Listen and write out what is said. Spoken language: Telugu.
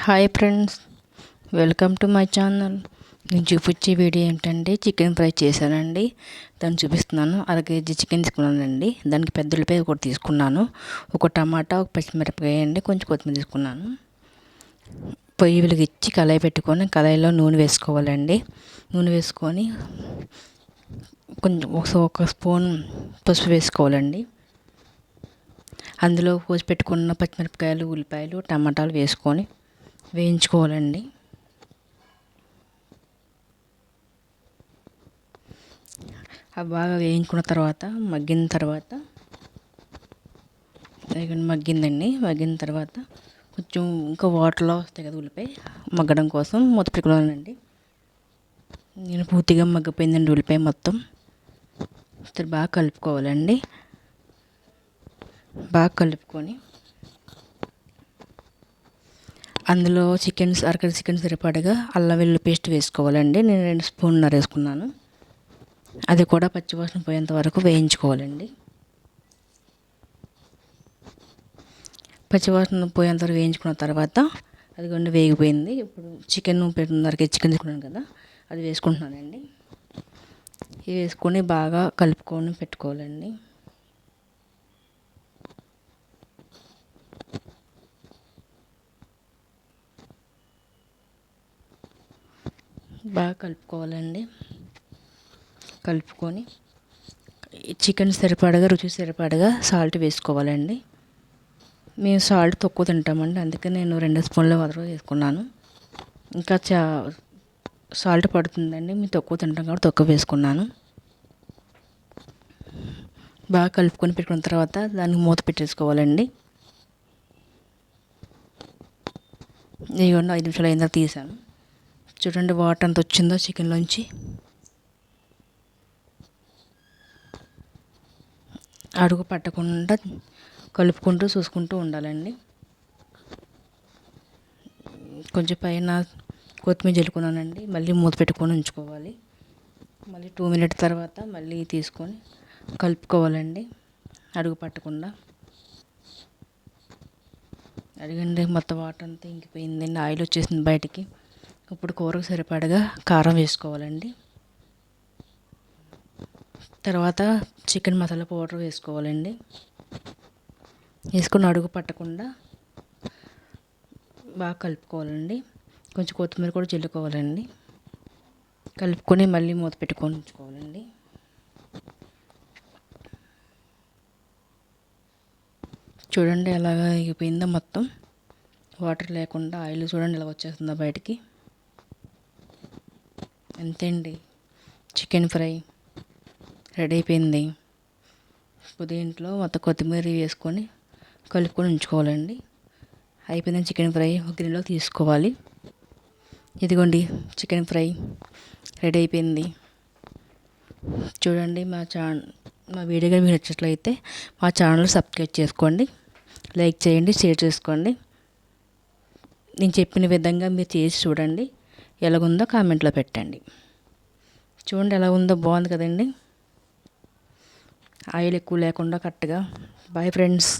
Hi friends, welcome to my channel. నేను చూపించే వీడియో ఏంటంటే చికెన్ ఫ్రై చేశానండి. దాన్ని చూపిస్తున్నాను. అర కేజీ చికెన్ తీసుకున్నానండి. దానికి పెద్ద ఉల్లిపాయ ఒకటి తీసుకున్నాను, ఒక టమాటా, ఒక పచ్చిమిరపకాయ అండి, కొంచెం కొత్తిమీర తీసుకున్నాను. పొయ్యి వెలిగించి కళాయి పెట్టుకొని కళాయిలో నూనె వేసుకోవాలండి. నూనె వేసుకొని కొంచెం ఒక స్పూన్ పసుపు వేసుకోవాలండి. అందులో కోసి పెట్టుకున్న పచ్చిమిరపకాయలు, ఉల్లిపాయలు, టమాటాలు వేసుకొని వేయించుకోవాలండి. అవి బాగా వేయించుకున్న తర్వాత మగ్గిన తర్వాత మగ్గిన తర్వాత కొంచెం ఇంకా వాటర్లో వస్తాయి కదా ఉల్లిపాయ, మగ్గడం కోసం మూత పెట్టుకున్నానండి. నేను పూర్తిగా మగ్గిపోయిందండి ఉల్లిపాయ మొత్తం. బాగా కలుపుకోవాలండి. బాగా కలుపుకొని అందులో అరకేజీ చికెన్ సరిపడగా అల్లం వెల్లుల్లి పేస్ట్ వేసుకోవాలండి. నేను 2 స్పూన్లు వేసుకున్నాను. అది కూడా పచ్చివాసన పోయేంత వరకు వేయించుకోవాలండి. పచ్చివాసన పోయేంత వరకు వేయించుకున్న తర్వాత అది వేగిపోయింది. ఇప్పుడు చికెన్ అరకేజీ చికెన్ తీసుకున్నాను కదా, అది వేసుకుంటున్నానండి. ఇది వేసుకొని బాగా కలుపుకొని పెట్టుకోవాలండి. బాగా కలుపుకోవాలండి. కలుపుకొని చికెన్ సరిపడగా, రుచి సరిపడగా సాల్ట్ వేసుకోవాలండి. మేము సాల్ట్ తక్కువ తింటామండి, అందుకే నేను 2 స్పూన్ల వరకు వేసుకున్నాను. ఇంకా సాల్ట్ పడుతుందండి, మేము తక్కువ తింటాం కాబట్టి తక్కువ వేసుకున్నాను. బాగా కలుపుకొని పెట్టుకున్న తర్వాత దానికి మూత పెట్టేసుకోవాలండి. ఇదిగోండి 5 నిమిషాలు అయిన తర్వాత తీసాను. చూడండి వాటర్ ఎంత వచ్చిందో చికెన్లోంచి. అడుగు పట్టకుండా కలుపుకుంటూ చూసుకుంటూ ఉండాలండి. కొంచెం పైన కొత్తిమీర జల్లుకున్నానండి. మళ్ళీ మూత పెట్టుకొని ఉంచుకోవాలి. మళ్ళీ 2 మినిట్స్ తర్వాత మళ్ళీ తీసుకొని కలుపుకోవాలండి, అడుగు పట్టకుండా. అడిగండి మొత్తం వాటర్ అంతా ఇంకిపోయిందండి, ఆయిల్ వచ్చేసింది బయటికి. ఇప్పుడు కూరకు సరిపడగా కారం వేసుకోవాలండి. తర్వాత చికెన్ మసాలా పౌడర్ వేసుకోవాలండి. వేసుకొని అడుగు పట్టకుండా బాగా కలుపుకోవాలండి. కొంచెం కొత్తిమీర కూడా జల్లుకోవాలండి. కలుపుకొని మళ్ళీ మూత పెట్టుకొని ఉంచుకోవాలండి. చూడండి ఎలాగ ఎగిపోయిందో మొత్తం, వాటర్ లేకుండా ఆయిల్ చూడండి ఎలా వచ్చేస్తుందో బయటికి. అంతే అండి, చికెన్ ఫ్రై రెడీ అయిపోయింది. దీంట్లో మొత్తం కొత్తిమీర వేసుకొని కలుపుకొని ఉంచుకోవాలండి. అయిపోయింది చికెన్ ఫ్రై. ఒక గిన్నెలో తీసుకోవాలి. ఇదిగోండి చికెన్ ఫ్రై రెడీ అయిపోయింది. చూడండి మా వీడియో కానీ మీకు నచ్చినట్లయితే మా ఛానల్ సబ్స్క్రైబ్ చేసుకోండి, లైక్ చేయండి, షేర్ చేసుకోండి. నేను చెప్పిన విధంగా మీరు చేసి చూడండి. ఎలాగుందో కామెంట్లో పెట్టండి. చూడండి ఎలా ఉందో, బాగుంది కదండి. ఆయిల్ ఎక్కువ లేకుండా కరెక్ట్గా. Bye friends.